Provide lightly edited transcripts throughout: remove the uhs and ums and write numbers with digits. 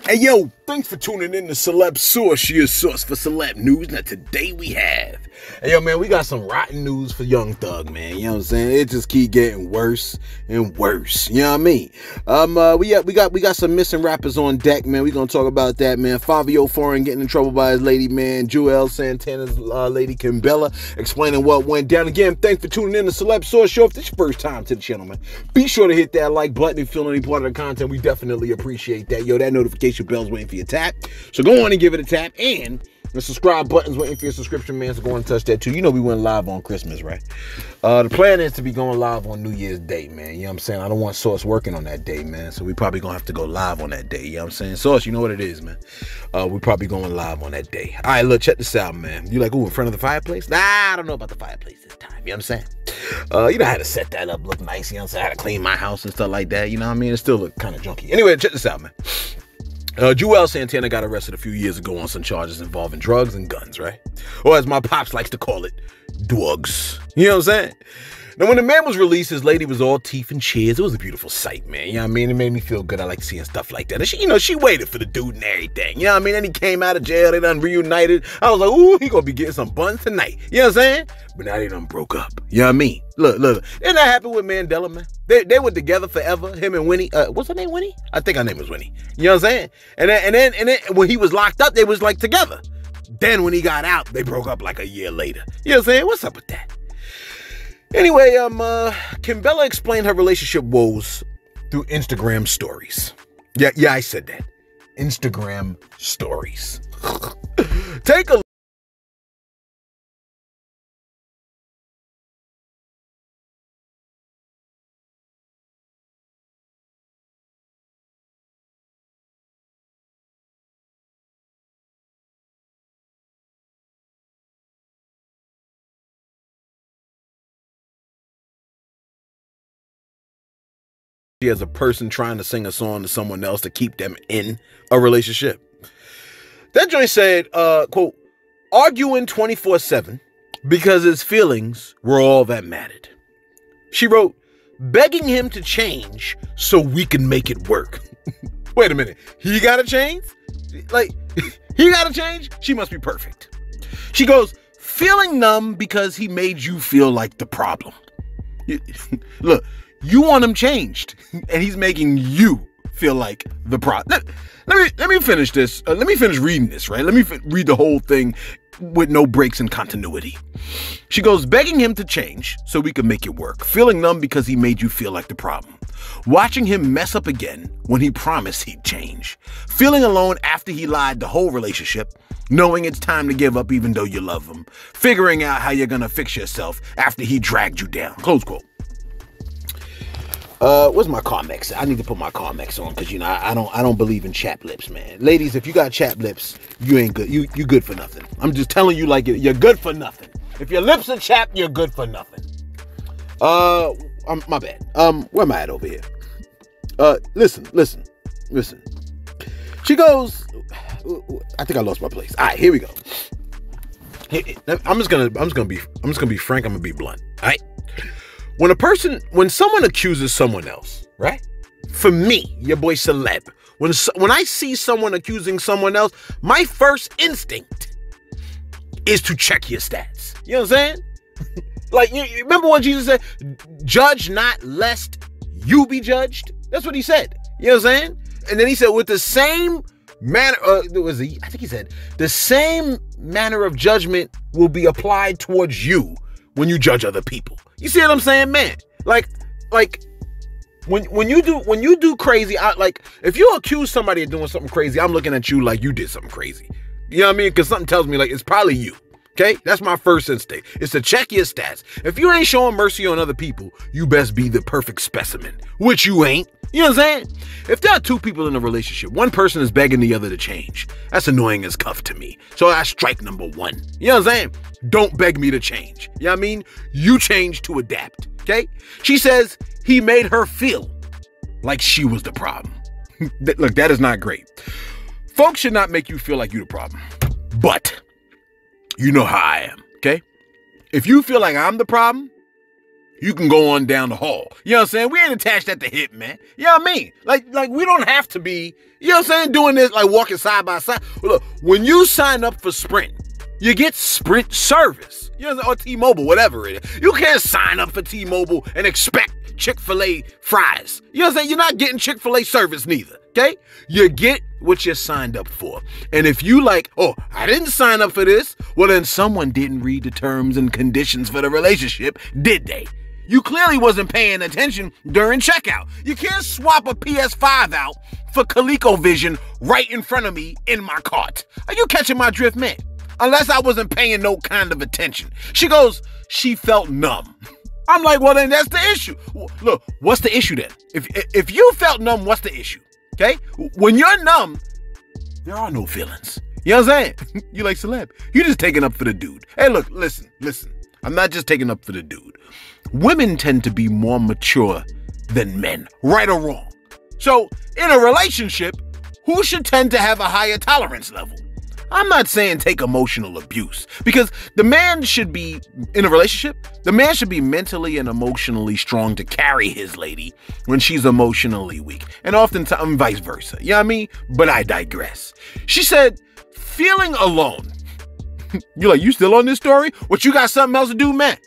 Hey yo, thanks for tuning in to Celebs Source, your source for celeb news. Now today we have, hey yo man, we got some rotten news for Young Thug, man. You know what I'm saying? It just keep getting worse and worse. You know what I mean? We got some missing rappers on deck, man. We gonna talk about that, man. Fabio Foreign getting in trouble by his lady, man. Joel Santana's lady Kimbella explaining what went down. Again, thanks for tuning in to Celebs Source Show. If this is your first time to the channel, man, be sure to hit that like button if you feel any part of the content. We definitely appreciate that. Yo, that notification bell's waiting for your tap. So go on and give it a tap. And the subscribe button's waiting for your subscription, man. So go on and touch that too. You know we went live on Christmas, right? The plan is to be going live on New Year's Day, man. You know what I'm saying? I don't want Sauce working on that day, man. So we probably gonna have to go live on that day. You know what I'm saying? Sauce, you know what it is, man. We probably going live on that day. All right, look, check this out, man. You like, ooh, in front of the fireplace? Nah, I don't know about the fireplace this time. You know what I'm saying? You know how to set that up, look nice. You know what I'm saying? How to clean my house and stuff like that. You know what I mean? It still look kind of junky. Anyway, check this out, man. Joel Santana got arrested a few years ago on some charges involving drugs and guns, right? Or as my pops likes to call it, drugs. You know what I'm saying? Now, when the man was released, his lady was all teeth and cheers. It was a beautiful sight, man. You know what I mean? It made me feel good. I like seeing stuff like that. And she waited for the dude and everything. You know what I mean? Then he came out of jail. They done reunited. I was like, ooh, he gonna be getting some buns tonight. You know what I'm saying? But now they done broke up. You know what I mean? Look. Didn't that happen with Mandela, man? They were together forever, him and Winnie. What's her name, Winnie? I think her name was Winnie. You know what I'm saying? And then when he was locked up, they was like together. Then when he got out, they broke up like a year later. You know what I'm saying? What's up with that? Anyway, Kimbella explained her relationship woes through Instagram stories. Yeah, I said that. Instagram stories. Take a as a person trying to sing a song to someone else to keep them in a relationship. That joint said, quote, arguing 24/7 because his feelings were all that mattered. She wrote, begging him to change so we can make it work. Wait a minute. He gotta change? Like, he gotta change? She must be perfect. She goes, feeling numb because he made you feel like the problem. Look, you want him changed, and he's making you feel like the problem. Let me finish this. Let me finish reading this, right? Let me read the whole thing with no breaks in continuity. She goes, begging him to change so we can make it work. Feeling numb because he made you feel like the problem. Watching him mess up again when he promised he'd change. Feeling alone after he lied the whole relationship. Knowing it's time to give up even though you love him. Figuring out how you're going to fix yourself after he dragged you down. Close quote. Where's my Carmex? I need to put my Carmex on because, you know, I don't believe in chap lips, man. Ladies, if you got chap lips, you ain't good. You good for nothing. I'm just telling you like you're good for nothing. If your lips are chapped, you're good for nothing. My bad. Where am I at over here? Listen. She goes, I think I lost my place. All right, here we go. I'm just gonna be frank. I'm gonna be blunt. All right. When someone accuses someone else, right? For me, your boy Celeb, when I see someone accusing someone else, my first instinct is to check your stats. You know what I'm saying? Like, you remember what Jesus said? Judge not lest you be judged. That's what he said. You know what I'm saying? And then he said, with the same manner, I think he said, the same manner of judgment will be applied towards you when you judge other people. You see what I'm saying, man? Like when you do crazy, like if you accuse somebody of doing something crazy, I'm looking at you like you did something crazy. You know what I mean? Because something tells me like it's probably you. Okay, that's my first instinct. It's to check your stats. If you ain't showing mercy on other people, you best be the perfect specimen, which you ain't. You know what I'm saying? If there are two people in a relationship, one person is begging the other to change. That's annoying as cuff to me. So that's strike number one. You know what I'm saying? Don't beg me to change. You know what I mean? You change to adapt. Okay? She says he made her feel like she was the problem. Look, that is not great. Folks should not make you feel like you're the problem. But you know how I am. Okay? If you feel like I'm the problem, you can go on down the hall. You know what I'm saying? We ain't attached at the hip, man. You know what I mean? Like we don't have to be, you know what I'm saying, doing this, like walking side by side. Look, when you sign up for Sprint, you get Sprint service. You know, or T-Mobile, whatever it is. You can't sign up for T-Mobile and expect Chick-fil-A fries. You know what I'm saying? You're not getting Chick-fil-A service neither, okay? You get what you signed up for. And if you like, oh, I didn't sign up for this, well, then someone didn't read the terms and conditions for the relationship, did they? You clearly wasn't paying attention during checkout. You can't swap a PS5 out for ColecoVision right in front of me in my cart. Are you catching my drift, man? Unless I wasn't paying no kind of attention. She goes, she felt numb. I'm like, well, then that's the issue. Look, what's the issue then? If you felt numb, what's the issue? Okay? When you're numb, there are no feelings. You know what I'm saying? You like Celeb. You just taking up for the dude. Hey, look, listen. I'm not just taking up for the dude. Women tend to be more mature than men, right or wrong. So in a relationship, who should tend to have a higher tolerance level? I'm not saying take emotional abuse, because the man should be, in a relationship, the man should be mentally and emotionally strong to carry his lady when she's emotionally weak, and oftentimes vice versa. You know what I mean? But I digress. She said, feeling alone. You're like, you still on this story? What, you got something else to do, man?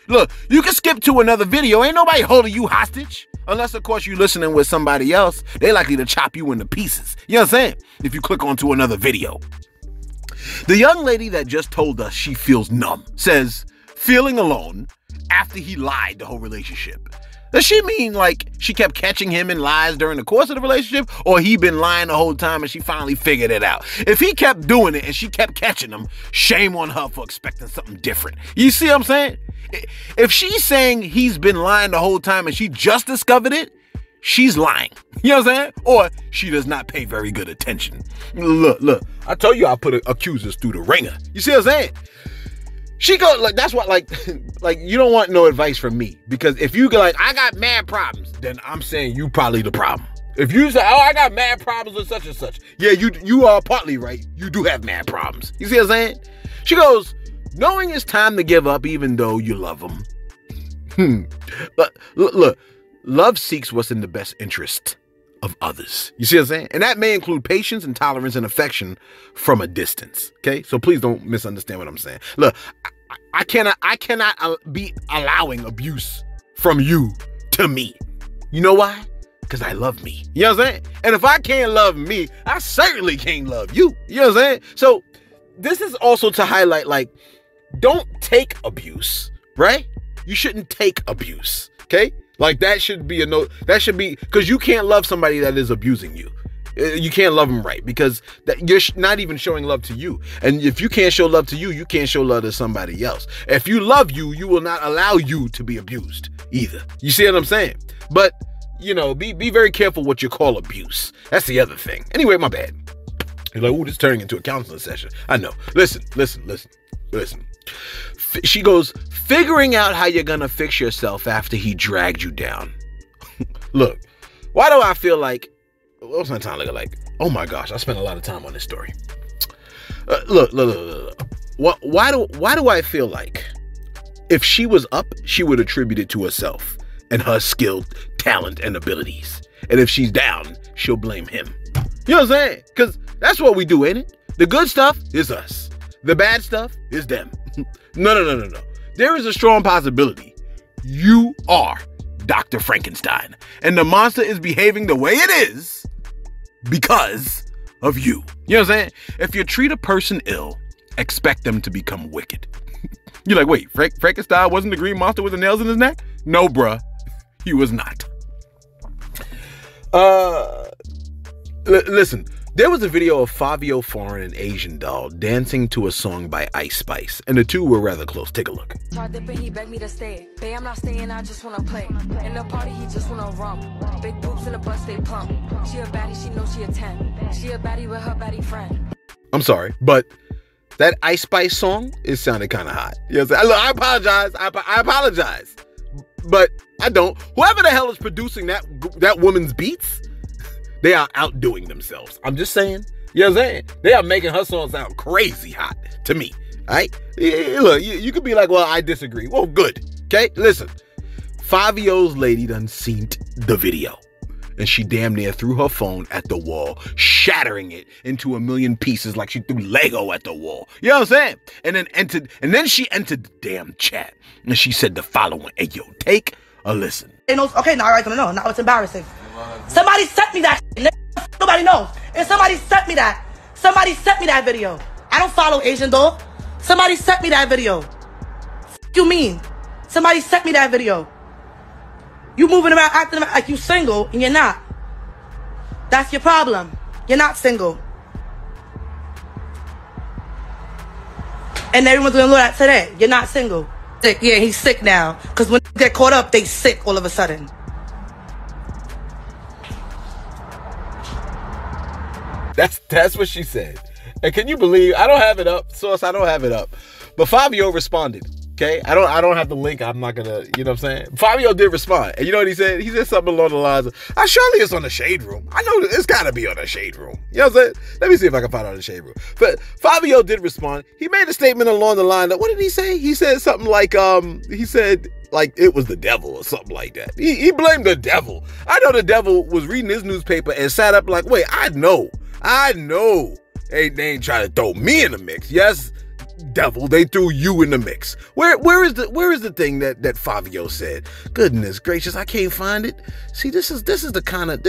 Look, you can skip to another video. Ain't nobody holding you hostage. Unless, of course, you listening with somebody else. They likely to chop you into pieces. You know what I'm saying? If you click onto another video. The young lady that just told us she feels numb says, feeling alone after he lied the whole relationship. Does she mean like she kept catching him in lies during the course of the relationship, or he been lying the whole time and she finally figured it out? If he kept doing it and she kept catching him, shame on her for expecting something different. You see what I'm saying? If she's saying he's been lying the whole time and she just discovered it, she's lying. You know what I'm saying? Or she does not pay very good attention. Look, I told you I put accusers through the ringer. You see what I'm saying? She go, like, that's what, like you don't want no advice from me, because if you go like, I got mad problems, then I'm saying you probably the problem. If you say, oh, I got mad problems with such and such, yeah, you are partly right. You do have mad problems. You see what I'm saying? She goes, knowing it's time to give up even though you love them. But look, love seeks what's in the best interest of others. You see what I'm saying? And that may include patience and tolerance and affection from a distance. Okay? So please don't misunderstand what I'm saying. Look, I cannot be allowing abuse from you to me. You know why? Because I love me. You know what I'm saying? And if I can't love me, I certainly can't love you. You know what I'm saying? So this is also to highlight, like, don't take abuse, right? You shouldn't take abuse. Okay? Like, that should be a note. That should be, because you can't love somebody that is abusing you. You can't love them right, because you're not even showing love to you. And if you can't show love to you, you can't show love to somebody else. If you love you, you will not allow you to be abused either. You see what I'm saying? But, you know, be very careful what you call abuse. That's the other thing. Anyway, my bad. You're like, ooh, this is turning into a counseling session. I know. Listen. She goes, figuring out how you're gonna fix yourself after he dragged you down. Look, why do I feel like, what's my time looking like? Oh my gosh, I spent a lot of time on this story. Look. Why do I feel like if she was up, she would attribute it to herself and her skill, talent, and abilities. And if she's down, she'll blame him. You know what I'm saying? Because that's what we do, ain't it? The good stuff is us. The bad stuff is them. No. There is a strong possibility you are Dr. Frankenstein, and the monster is behaving the way it is because of you. You know what I'm saying? If you treat a person ill, expect them to become wicked. You're like, wait, Frankenstein wasn't the green monster with the nails in his neck? No, bruh, he was not. Listen. There was a video of Fabio Foreign, an Asian doll, dancing to a song by Ice Spice, and the two were rather close. Take a look. He begged me to stay. Babe, I'm not staying, I just wanna play. In the party, he just wanna romp. Big boobs in the bus, they plump. She a baddie, she knows she a 10. She a baddie with her baddie friend. I'm sorry, but that Ice Spice song, it sounded kind of hot. Yes, I apologize. I apologize. But I don't. Whoever the hell is producing that woman's beats, they are outdoing themselves. I'm just saying. You know what I'm saying? They are making her song sound crazy hot to me. All right? Yeah, look, you could be like, well, I disagree. Well, good. Okay? Listen. 5-year-old lady done seen the video. And she damn near threw her phone at the wall, shattering it into a million pieces like she threw Lego at the wall. You know what I'm saying? And then she entered the damn chat. And she said the following. Hey, yo, take a listen. Okay, now I want to know. Now it's embarrassing. Somebody sent me that. Nobody knows. And somebody sent me that. Somebody sent me that video. I don't follow Asian though. Somebody sent me that video. You mean? Somebody sent me that video. You moving around acting like you single and you're not. That's your problem. You're not single. And everyone's gonna know that today. You're not single. Sick. Yeah, he's sick now. Because when they get caught up, they sick all of a sudden. That's what she said. And can you believe, I don't have it up, Source, I don't have it up. But 5-year-old responded. Okay, I don't have the link. I'm not gonna, you know what I'm saying? 5-year-old did respond, and you know what he said? He said something along the lines of, surely it's on the Shade Room. I know it's gotta be on the Shade Room. You know what I'm saying? Let me see if I can find it on the Shade Room. But 5-year-old did respond. He made a statement along the line of, what did he say? He said something like, he said like it was the devil or something like that. He blamed the devil. I know the devil was reading his newspaper and sat up like, wait, I know. They ain't trying to throw me in the mix. Yes, devil, they threw you in the mix. Where is the thing that 5-year-old said? Goodness gracious, I can't find it. See, this is the kind of,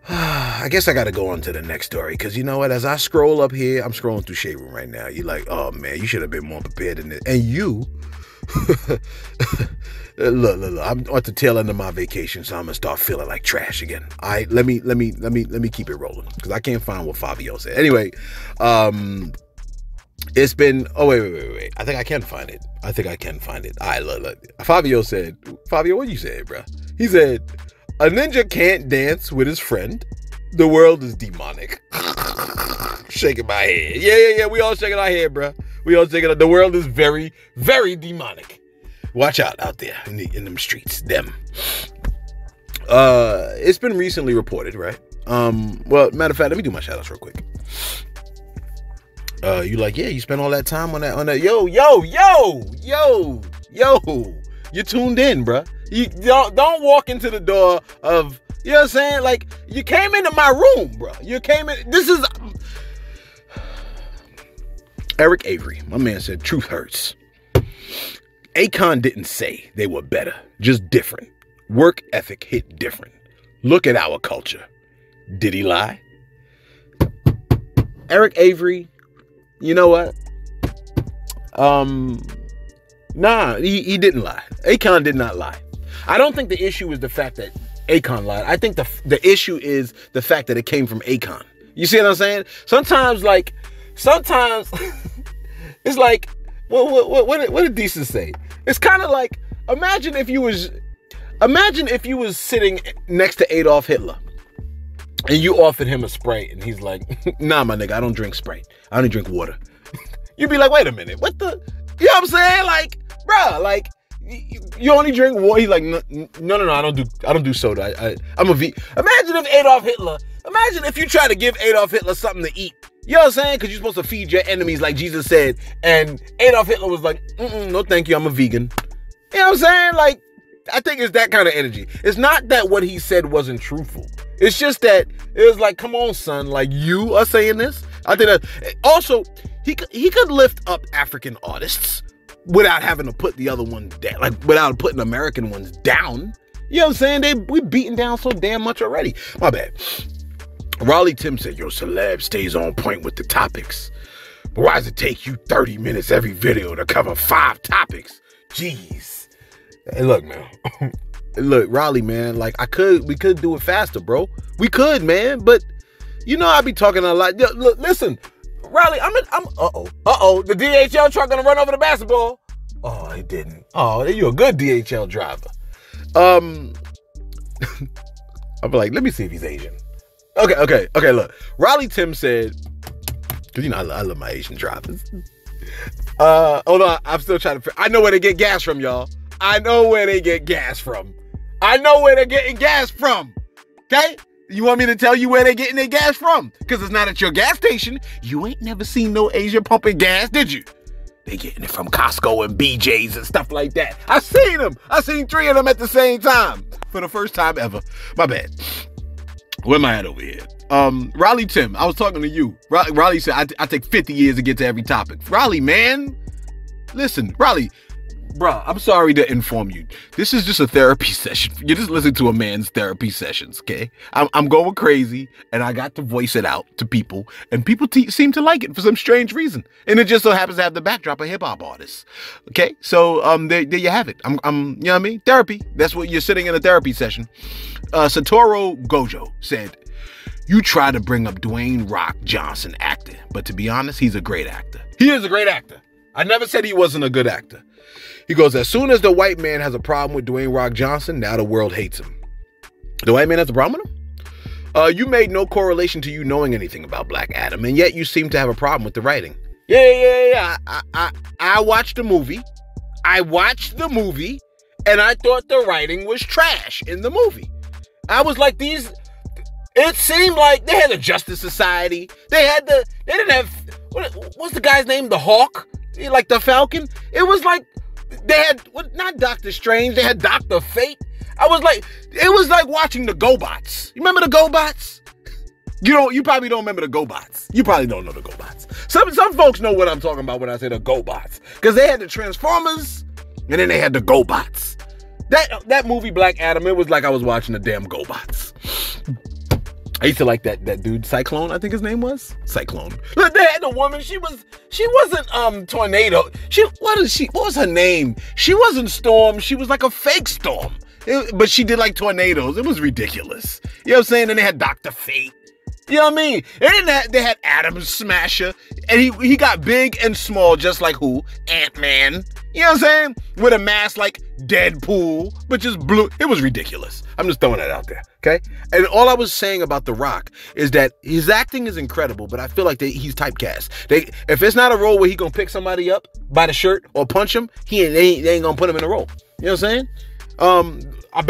I guess I got to go on to the next story, because you know what, as I scroll up here, I'm scrolling through Shade Room right now. You're like, oh man, you should have been more prepared than this. And you look, I'm at the tail end of my vacation, so I'm gonna start feeling like trash again. All right, let me keep it rolling, because I can't find what 5-year-old said. Anyway, it's been, oh, wait. I think I can find it. All right, look. 5-year-old said, 5-year-old, what you said, bro? He said, a ninja can't dance with his friend. The world is demonic. Shaking my head. Yeah. We all shaking our head, bro. We all shaking. The world is very, very demonic. Watch out there in them streets. Them. It's been recently reported, right? Well, matter of fact, let me do my shout outs real quick. You like, yeah, you spent all that time on that. Yo. You tuned in, bruh. You don't walk into the door of, you know what I'm saying? Like, you came into my room, bruh. You came in, this is Eric Avery. My man said, truth hurts. Akon didn't say they were better, just different. Work ethic hit different. Look at our culture. Did he lie? Eric Avery, you know what? Nah, he didn't lie. Akon did not lie. I don't think the issue is the fact that Akon lied. I think the issue is the fact that it came from Akon. You see what I'm saying? Sometimes it's like, what did Deesa say? It's kind of like, imagine if you was sitting next to Adolf Hitler and you offered him a Sprite and he's like, nah, my nigga, I don't drink Sprite. I only drink water. You'd be like, wait a minute, what the, you know what I'm saying? Like, bruh, like, you only drink water. He's like, no, I don't do soda. I'm a V. Imagine if you try to give Adolf Hitler something to eat. You know what I'm saying? Because you're supposed to feed your enemies like Jesus said. And Adolf Hitler was like, no thank you, I'm a vegan. You know what I'm saying? Like, I think it's that kind of energy. It's not that what he said wasn't truthful. It's just that it was like, come on, son, like, you are saying this? I think that, also, he could lift up African artists without having to put the other ones down, like without putting American ones down. You know what I'm saying? We beaten down so damn much already. My bad. Raleigh Tim said, yo, Celebs stays on point with the topics. But why does it take you 30 minutes every video to cover 5 topics? Jeez. Hey, look, man. Look, Raleigh, man, like we could do it faster, bro. We could, man, but you know I be talking a lot. Look, listen, Raleigh, the DHL truck gonna run over the basketball. Oh, it didn't. Oh, you're a good DHL driver. I'll be like, let me see if he's Asian. Okay, look. Raleigh Tim said, because you know I love my Asian drivers. Hold on, I'm still trying to, I know where they get gas from, y'all. I know where they're getting gas from. Okay? You want me to tell you where they're getting their gas from? Because it's not at your gas station. You ain't never seen no Asia pumping gas, did you? They getting it from Costco and BJ's and stuff like that. I seen them. I seen 3 of them at the same time for the first time ever. My bad. Where am I at over here? Raleigh Tim, I was talking to you. Raleigh said, I take 50 years to get to every topic. Raleigh, man. Listen, Raleigh, bruh, I'm sorry to inform you. This is just a therapy session. You're just listening to a man's therapy sessions, okay? I'm going crazy, and I got to voice it out to people, and people seem to like it for some strange reason. And it just so happens to have the backdrop of hip-hop artists, okay? So, there you have it. You know what I mean? Therapy. That's what you're sitting in a therapy session. Satoru Gojo said, "You try to bring up Dwayne Rock Johnson acting, but to be honest, he's a great actor." He is a great actor. I never said he wasn't a good actor. He goes, "As soon as the white man has a problem with Dwayne Rock Johnson, now the world hates him." The white man has a problem with him? You made no correlation to you knowing anything about Black Adam, and yet you seem to have a problem with the writing. Yeah. I watched the movie. And I thought the writing was trash in the movie. I was like, it seemed like they had a Justice Society. They didn't have, what's the guy's name? The Hawk? Like the Falcon? It was like, they had, not Doctor Strange, they had Dr. Fate. It was like watching the GoBots. You remember the GoBots? You probably don't remember the GoBots. You probably don't know the GoBots. Some folks know what I'm talking about when I say the GoBots. Because they had the Transformers, and then they had the GoBots. That movie, Black Adam, it was like I was watching the damn GoBots. I used to like that dude, Cyclone, I think his name was. Cyclone. Look, they had a woman, she wasn't Tornado. What was her name? She wasn't Storm, she was like a fake Storm. But she did like tornadoes. It was ridiculous. You know what I'm saying? And they had Dr. Fate. You know what I mean? And then they had Adam Smasher. And he got big and small, just like who? Ant-Man. You know what I'm saying? With a mask like Deadpool, but just blue. It was ridiculous. I'm just throwing that out there, okay? And all I was saying about The Rock is that his acting is incredible, but I feel like he's typecast. If it's not a role where he gonna pick somebody up by the shirt or punch him, they ain't gonna put him in a role. You know what I'm saying? I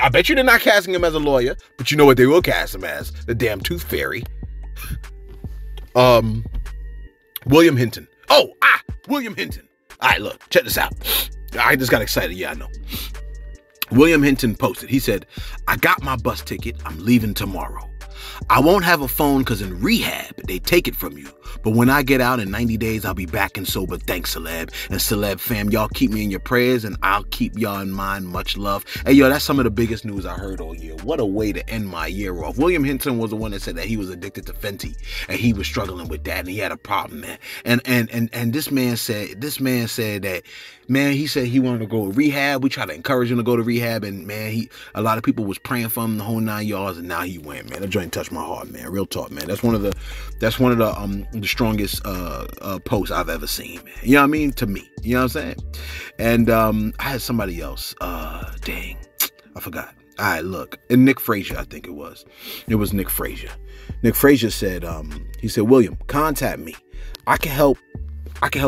bet you they're not casting him as a lawyer, but you know what they will cast him as? The damn Tooth Fairy. William Hinton. William Hinton. All right, look, check this out. I just got excited. Yeah, I know. William Hinton posted. He said, "I got my bus ticket. I'm leaving tomorrow. I won't have a phone because in rehab, they take it from you. But when I get out in 90 days, I'll be back and sober. Thanks, Celeb. And Celeb fam, y'all keep me in your prayers and I'll keep y'all in mind. Much love." Hey, yo, that's some of the biggest news I heard all year. What a way to end my year off. William Hinton was the one that said that he was addicted to Fenty and he was struggling with that and he had a problem, man. And this man said that, man, he said he wanted to go to rehab. We tried to encourage him to go to rehab, and man, a lot of people was praying for him the whole 9 yards, and now he went, man. That joint touched my heart, man. Real talk, man. That's one of the strongest posts I've ever seen, man. You know what I mean? To me, you know what I'm saying? And I had somebody else. Dang, I forgot. All right, look, and Nick Frazier, I think it was. It was Nick Frazier. Nick Frazier said, he said, "William, contact me. I can help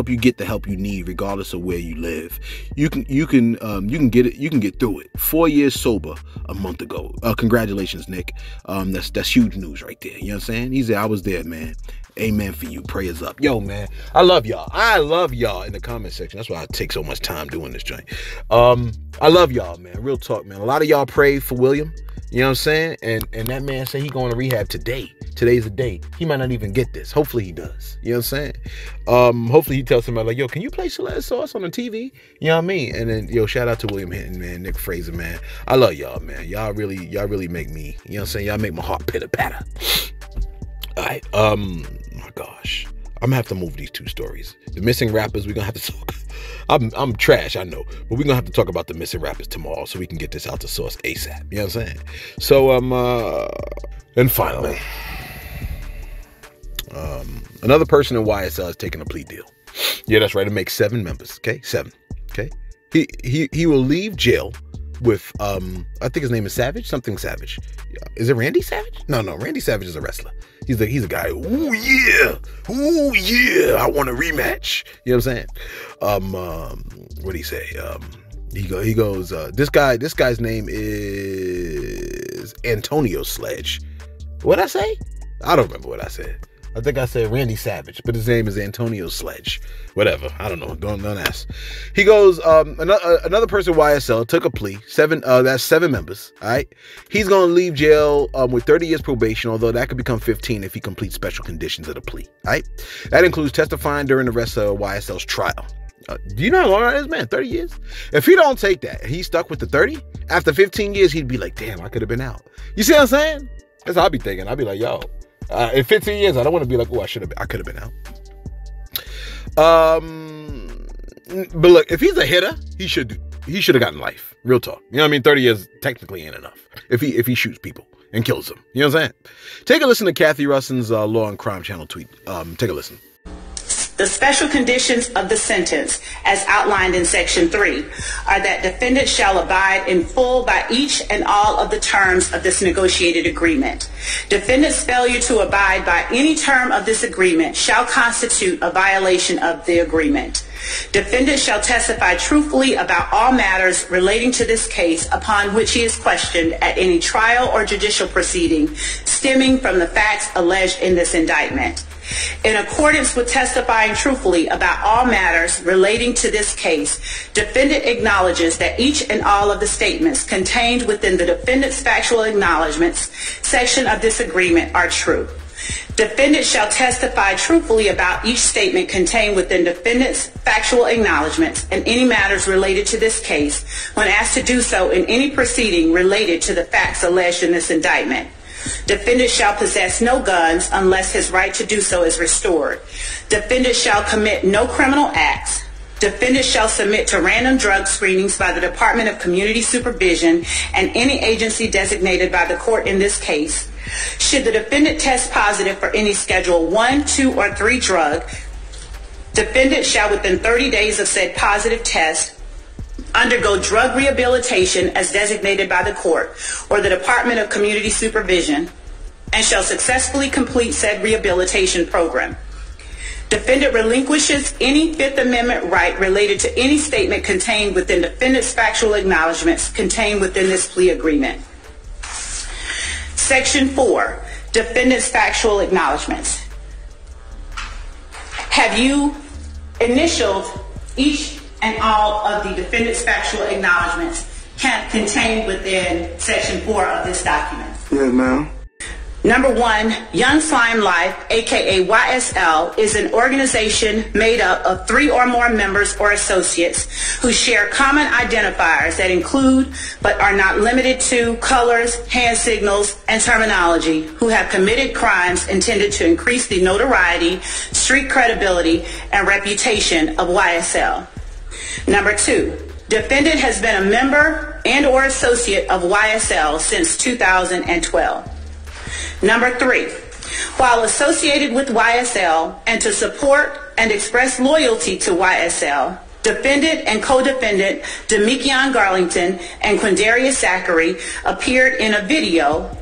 you get the help you need, regardless of where you live. You can get it. You can get through it. 4 years sober a month ago. Congratulations, Nick. That's huge news right there. You know what I'm saying?" He said, "I was there, man. Amen for you. Prayers up." Yo, man, I love y'all. I love y'all in the comment section. That's why I take so much time doing this joint. I love y'all, man. Real talk, man. A lot of y'all prayed for William. You know what I'm saying? And that man said he going to rehab today. Today's the day. He might not even get this. Hopefully he does. You know what I'm saying? Hopefully he tells somebody like, "Yo, can you play Celebs Sauce on the TV?" You know what I mean? And then, yo, shout out to William Hinton, man, Nick Frazier, man. I love y'all, man. Y'all really make me, you know what I'm saying? Y'all make my heart pitter patter. All right. My gosh. I'm gonna have to move these two stories. The missing rappers, we're gonna have to talk. I'm trash, I know, but we're gonna have to talk about the missing rappers tomorrow so we can get this out to Source ASAP. You know what I'm saying? So and finally, another person in YSL is taking a plea deal. Yeah, that's right. It makes 7 members. Okay, 7. Okay, he will leave jail with I think his name is Savage, something Savage. Is it Randy Savage? No, Randy Savage is a wrestler. He's a guy. Ooh yeah, I want a rematch. You know what I'm saying? What do he say? He goes. This guy's name is Antonio Sledge. What'd I say? I don't remember what I said. I think I said Randy Savage, but his name is Antonio Sledge. Whatever. I don't know. Don't ask. He goes, another person, YSL, took a plea. That's 7 members. All right. He's going to leave jail with 30 years probation, although that could become 15 if he completes special conditions of the plea. All right. That includes testifying during the rest of YSL's trial. Do you know how long that is, man? 30 years? If he don't take that, he's stuck with the 30. After 15 years, he'd be like, damn, I could have been out. You see what I'm saying? That's how I'd be thinking. I'd be like, yo, in 15 years, I don't want to be like, oh, I could have been out. But look, if he's a hitter, he should have gotten life. Real talk. You know what I mean? 30 years technically ain't enough. If he shoots people and kills them. You know what I'm saying? Take a listen to Kathy Russin's Law and Crime Channel tweet. Take a listen. The special conditions of the sentence, as outlined in Section 3, are that defendants shall abide in full by each and all of the terms of this negotiated agreement. Defendants' failure to abide by any term of this agreement shall constitute a violation of the agreement. Defendant shall testify truthfully about all matters relating to this case upon which he is questioned at any trial or judicial proceeding stemming from the facts alleged in this indictment. In accordance with testifying truthfully about all matters relating to this case, defendant acknowledges that each and all of the statements contained within the defendant's factual acknowledgments section of this agreement are true. Defendant shall testify truthfully about each statement contained within defendant's factual acknowledgments and any matters related to this case when asked to do so in any proceeding related to the facts alleged in this indictment. Defendant shall possess no guns unless his right to do so is restored. Defendant shall commit no criminal acts. Defendant shall submit to random drug screenings by the Department of Community Supervision and any agency designated by the court in this case. Should the defendant test positive for any Schedule 1, 2, or 3 drug, defendant shall within 30 days of said positive test undergo drug rehabilitation as designated by the court or the Department of Community Supervision and shall successfully complete said rehabilitation program. Defendant relinquishes any Fifth Amendment right related to any statement contained within defendant's factual acknowledgments contained within this plea agreement. Section 4, defendant's factual acknowledgments. Have you initialed each and all of the defendant's factual acknowledgments contained within Section 4 of this document? Yes, ma'am. Number 1, Young Slime Life, aka YSL, is an organization made up of 3 or more members or associates who share common identifiers that include, but are not limited to, colors, hand signals, and terminology, who have committed crimes intended to increase the notoriety, street credibility, and reputation of YSL. Number 2, defendant has been a member and or associate of YSL since 2012. Number 3, while associated with YSL and to support and express loyalty to YSL, defendant and co-defendant Demekion Garlington and Quindarius Zachary appeared in a video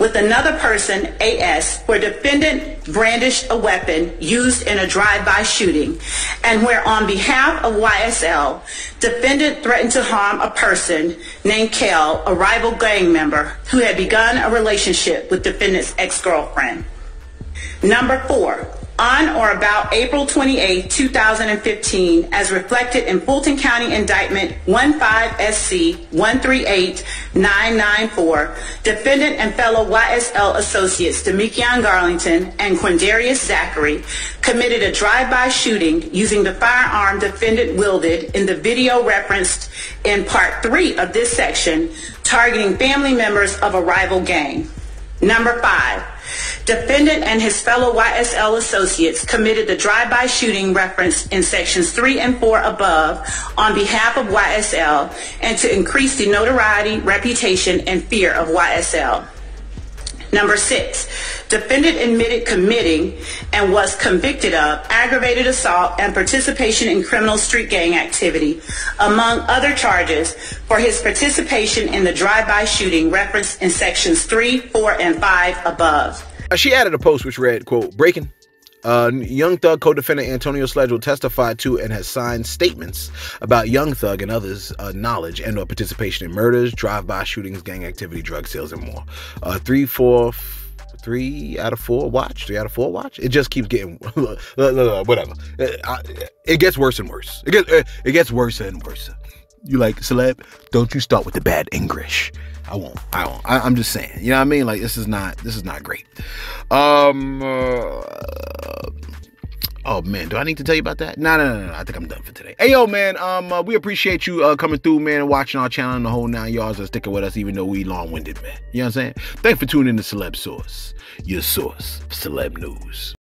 with another person, AS, where defendant brandished a weapon used in a drive-by shooting, and where on behalf of YSL, defendant threatened to harm a person named Kel, a rival gang member who had begun a relationship with defendant's ex-girlfriend. Number 4, on or about April 28, 2015, as reflected in Fulton County Indictment 15SC138994, defendant and fellow YSL associates Demekion Garlington and Quindarius Zachary committed a drive-by shooting using the firearm defendant wielded in the video referenced in Part 3 of this section, targeting family members of a rival gang. Number 5, defendant and his fellow YSL associates committed the drive-by shooting referenced in Sections 3 and 4 above on behalf of YSL and to increase the notoriety, reputation, and fear of YSL. Number 6, defendant admitted committing and was convicted of aggravated assault and participation in criminal street gang activity, among other charges, for his participation in the drive-by shooting referenced in Sections 3, 4, and 5 above. She added a post which read, quote, breaking. Young Thug co-defendant Antonio Sledge will testify to and has signed statements about Young Thug and others' knowledge and or participation in murders, drive-by shootings, gang activity, drug sales, and more. 3, 4, 3 out of 4 watch. 3 out of 4 watch. It just keeps getting whatever. It gets worse and worse. It gets worse and worse. You like, Celeb, don't you start with the bad English. I won't. I'm just saying. You know what I mean? Like, this is not great. Oh man, do I need to tell you about that? No. I think I'm done for today. Hey yo, man. We appreciate you coming through, man, and watching our channel and the whole 9 yards and sticking with us, even though we long-winded, man. You know what I'm saying? Thanks for tuning in to Celeb Source, your source for celeb news.